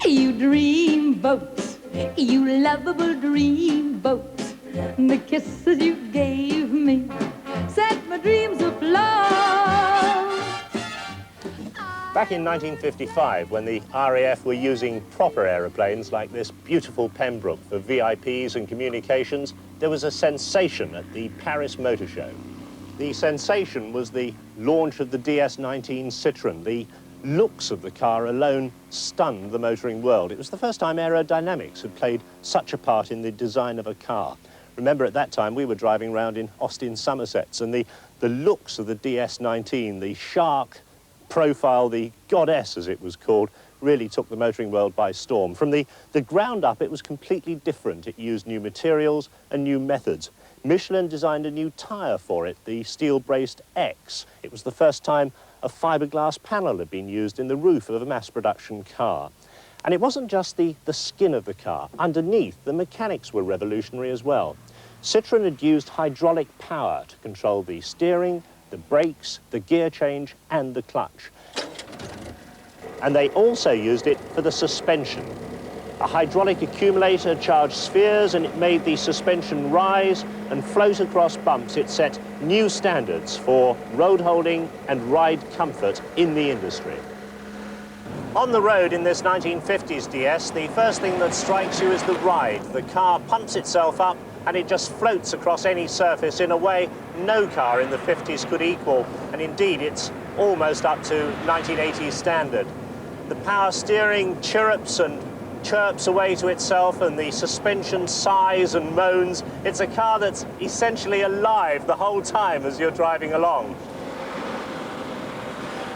You dream boat, you lovable dream boat. The kisses you gave me set my dreams afloat. Back in 1955, when the RAF were using proper aeroplanes like this beautiful Pembroke for VIPs and communications, there was a sensation at the Paris Motor Show. The sensation was the launch of the DS-19 Citroen. The looks of the car alone stunned the motoring world. It was the first time aerodynamics had played such a part in the design of a car. Remember, at that time, we were driving around in Austin, Somersets, and the looks of the DS-19, the shark profile, the goddess, as it was called, really took the motoring world by storm. From the ground up, it was completely different. It used new materials and new methods. Michelin designed a new tyre for it, the steel-braced X. It was the first time a fiberglass panel had been used in the roof of a mass-production car. And it wasn't just the skin of the car. Underneath, the mechanics were revolutionary as well. Citroen had used hydraulic power to control the steering, the brakes, the gear change, and the clutch. And they also used it for the suspension. A hydraulic accumulator charged spheres, and it made the suspension rise and float across bumps. It set new standards for road holding and ride comfort in the industry. On the road in this 1950s DS, the first thing that strikes you is the ride. The car pumps itself up and it just floats across any surface in a way no car in the 50s could equal. And indeed, it's almost up to 1980s standard. The power steering chirrups and chirps away to itself, and the suspension sighs and moans. It's a car that's essentially alive the whole time as you're driving along.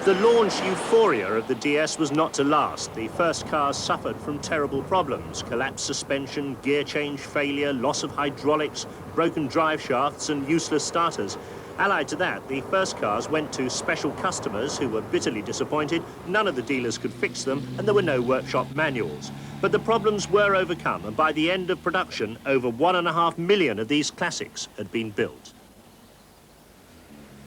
The launch euphoria of the DS was not to last. The first cars suffered from terrible problems: collapsed suspension, gear change failure, loss of hydraulics, broken drive shafts and useless starters. Allied to that, the first cars went to special customers who were bitterly disappointed. None of the dealers could fix them, and there were no workshop manuals. But the problems were overcome, and by the end of production, over 1.5 million of these classics had been built.